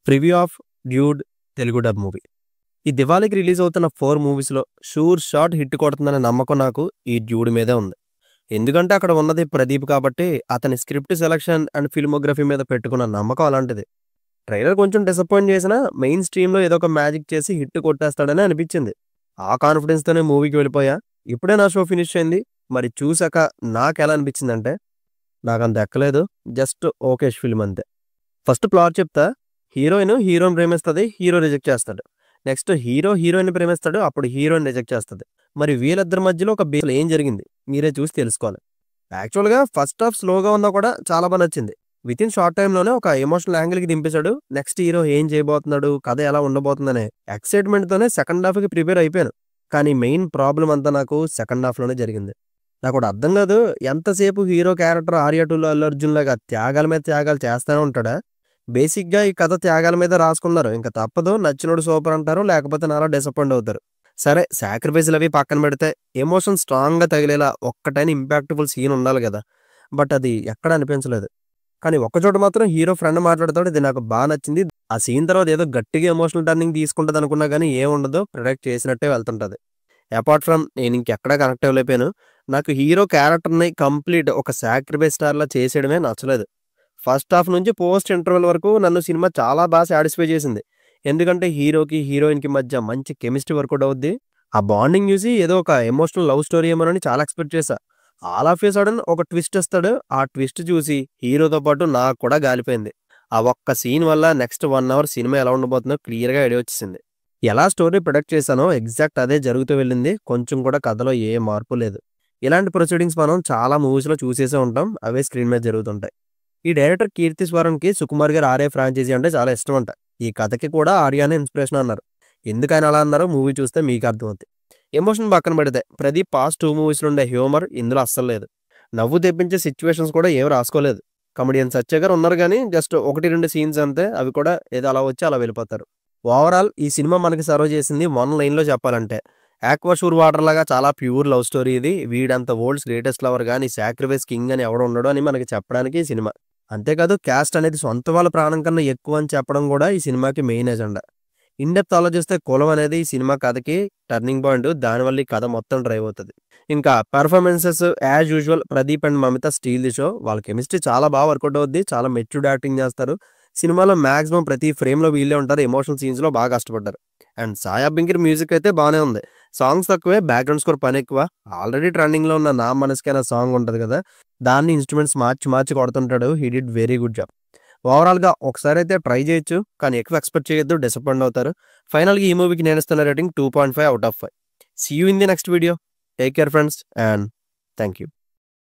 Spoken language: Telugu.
Preview of dude Telugu dub movie. ఈ దివాళీకి రిలీజ్ అవుతున్న 4 మూవీస్‌లో షూర్ షాట్ హిట్ కొడుతుందనే నమ్మకం నాకు ఈ డ్యూడ్ మీదే ఉంది. ఎందుకంటే అక్కడ ఉన్నది ప్రదీప్ కాబట్టి అతని స్క్రిప్ట్ సెలక్షన్ అండ్ ఫిల్మోగ్రఫీ మీద పెట్టుకున్న నమ్మకం అలాంటిది. ట్రైలర్ కొంచెం డిసప్పాయింట్ చేసినా మెయిన్ స్ట్రీమ్‌లో ఏదో ఒక మ్యాజిక్ చేసి హిట్ కొట్టేస్తాడని అనిపించింది. ఆ కాన్ఫిడెన్స్‌తోనే మూవీకి వెళ్ళిపోయా. ఇప్పుడే నా షో ఫినిష్ అయింది. మరి చూసాక నాకెలా అనిపించిందంటే నాకంత ఎక్కలేదు. జస్ట్ ఓకేష్ ఫిల్మ్ అంతే. ఫస్ట్ ప్లాట్ చెప్తా. హీరోయిన్ ప్రేమిస్తది. హీరో రిజెక్ట్ చేస్తాడు. నెక్స్ట్ హీరో హీరోయిన్ ప్రేమిస్తాడు. అప్పుడు హీరోయిన్ రిజెక్ట్ చేస్తది. మరి వీళ్ళిద్దరి మధ్యలో ఒక బేస్‌లో ఏం జరిగింది? మీరే చూసి తెలుసుకోవాలి. యాక్చువల్‌గా ఫస్ట్ హాఫ్ స్లోగా ఉన్నా కూడా చాలా బా నచ్చింది. వితిన్ షార్ట్ టైమ్‌లోనే ఒక ఎమోషనల్ యాంగిల్‌కి దింపేశాడు. నెక్స్ట్ హీరో ఏం చేయబోతున్నాడు? కథ ఎలా ఉండబోతుందనే ఎక్సైట్‌మెంట్‌తోనే సెకండ్ హాఫ్‌కి ప్రిపేర్ అయిపోయాను. కానీ మెయిన్ ప్రాబ్లమ్ అంతా నాకు సెకండ్ హాఫ్‌లోనే జరిగింది. నాకోటి అర్థం కాదు. ఎంతసేపు హీరో క్యారెక్టర్ 'ఆర్య 2లో' అల్లు అర్జున్ లాగా త్యాగాల మీద త్యాగాలు చేస్తానే ఉంటాడా? బేసిక్‌గా ఈ కథ త్యాగాల మీద రాసుకున్నారు. ఇంక తప్పదు. నచ్చినోడు సూపర్ అంటారు. లేకపోతే నాలా డిసప్పాయింట్ అవుతారు. సరే సాక్రిఫైస్‌లవి పక్కన పెడితే ఎమోషన్ స్ట్రాంగ్‌గా తగిలేలా ఒక్కటైనా ఇంపాక్ట్‌ఫుల్ సీన్ ఉండాలి గదా! బట్ అది ఎక్కడ అనిపించలేదు. కానీ ఒక్కచోట మాత్రం హీరో ఫ్రెండ్ మాట్లాడతాడు. ఇది నాకు బా నచ్చింది. ఆ సీన్ తర్వాత ఏదో గట్టిగా ఎమోషనల్ టర్నింగ్ తీసుకుంటదనుకున్నా గానీ ఏముండదు. ప్రిడిక్ట్ చేసినట్టే వెళ్తుంటది. అపార్ట్ ఫ్రమ్ నేనింకెక్కడ కనెక్ట్ అవ్వలేకపోయాను. నాకు హీరో క్యారెక్టర్‌ని కంప్లీట్ ఒక సాక్రిఫైస్ స్టార్‌లా చేసేయడమే నచ్చలేదు. ఫస్ట్ హాఫ్ నుంచి పోస్ట్ ఇంటర్వెల్ వరకు నన్ను సినిమా చాలా బాగా సాటిస్ఫై చేసింది. ఎందుకంటే హీరోకి, హీరోయిన్‌కి మధ్య మంచి కెమిస్ట్రీ వర్కౌట్ అవుద్ది. ఆ బాండింగ్ చూసి ఏదో ఒక ఎమోషనల్ లవ్ స్టోరీ ఏమోనని చాలా ఎక్స్‌పెక్ట్ చేశా. ఆల్ ఆఫ్ ఎ సడెన్ ఒక ట్విస్ట్ ఇస్తాడు. ఆ ట్విస్ట్ చూసి హీరోతో పాటు నాకు కూడా గాలిపోయింది. ఆ ఒక్క సీన్ వల్ల నెక్స్ట్ 1 అవర్ సినిమా ఎలా ఉండబోతుందో క్లియర్‌గా ఐడియా వచ్చేసింది. ఎలా స్టోరీ ప్రొడక్ట్ చేశానో ఎగ్జాక్ట్ అదే జరుగుతూ వెళ్ళింది. కొంచెం కూడా కథలో ఏ మార్పు లేదు. ఇలాంటి ప్రొసీడింగ్స్ మనం చాలా మూవీస్‌లో చూసేసే ఉంటాం. అవే స్క్రీన్ మీద జరుగుతుంటాయి. ఈ డైరెక్టర్ కీర్తి స్వరన్‌కి సుకుమార్ గారి 'ఆర్య' ఫ్రాంచైజీ అంటే చాలా ఇష్టమంట. ఈ కథకి కూడా ఆర్యానే ఇన్స్పిరేషన్ అన్నారు. ఎందుకని అలా అన్నారో మూవీ చూస్తే మీకు అర్థమవుద్ది. ఎమోషన్ పక్కన పెడితే ప్రదీప్ పాస్ట్ 2 మూవీస్‌లో ఉండే హ్యూమర్ ఇందులో అస్సలు లేదు. నవ్వు తెప్పించే సిట్యుయేషన్స్ కూడా ఏమి రాసుకోలేదు. కమెడియన్ సత్య గారు ఉన్నారు గానీ జస్ట్ 1, 2 సీన్స్ అంతే. అవి కూడా ఏదో అలా వచ్చి అలా వెళ్ళిపోతారు. ఓవరాల్ ఈ సినిమా మనకి సర్వ్ చేసింది వన్ లైన్‌లో చెప్పాలంటే 'ఆక్వాషూర్ వాటర్' లాగా చాలా ప్యూర్ లవ్ స్టోరీ ఇది. వీడంత వరల్డ్స్ గ్రేటెస్ట్ లవర్ గాని, సాక్రిఫైస్ కింగ్ అని ఎవడు ఉండడు అని మనకి చెప్పడానికి ఈ సినిమా. అంతేకాదు క్యాస్ట్ అనేది సొంత వాళ్ళ ప్రాణం కన్నా ఎక్కువ అని చెప్పడం కూడా ఈ సినిమాకి మెయిన్ ఎజెండా. ఇన్ డెప్త్ ఆలోచిస్తే కులం అనేది ఈ సినిమా కథకి టర్నింగ్ పాయింట్. దానివల్ల ఈ కథ మొత్తం డ్రైవ్ అవుతది. ఇంకా performances as usual Pradeep and Mamitha steal the show. వాళ్ళ కెమిస్ట్రీ చాలా బాగా వర్కౌట్ అవుద్ది. చాలా మెచ్యూర్డ్ యాక్టింగ్ చేస్తారు. సినిమాలో మాక్సిమం ప్రతి ఫ్రేమ్‌లో వీళ్ళే ఉంటారు. ఎమోషనల్ సీన్స్‌లో బాగా కష్టపడ్డారు. అండ్ సాయి అబ్బింకిర్ మ్యూజిక్ అయితే బానే ఉంది. సాంగ్స్ తక్కువే, బ్యాక్‌గ్రౌండ్ స్కోర్ పనెక్కువ. ఆల్రెడీ ట్రెండింగ్‌లో ఉన్న 'నా మనసుకేనా' సాంగ్ ఉంటది కదా! దాన్ని ఇన్‌స్ట్రుమెంట్స్ మార్చి మార్చి కొడుతుంటాడు. He did very good job. ఓవరాల్‌గా ఒకసారైతే ట్రై చేయొచ్చు. కానీ ఎక్కువ ఎక్స్‌పెక్ట్ చేయొద్దు. డిసప్పాయింట్ అవుతారు. ఫైనల్‌గా ఈ మూవీకి నేనిస్తున్న rating 2.5 out of 5. See you in the next video. Take care friends and thank you.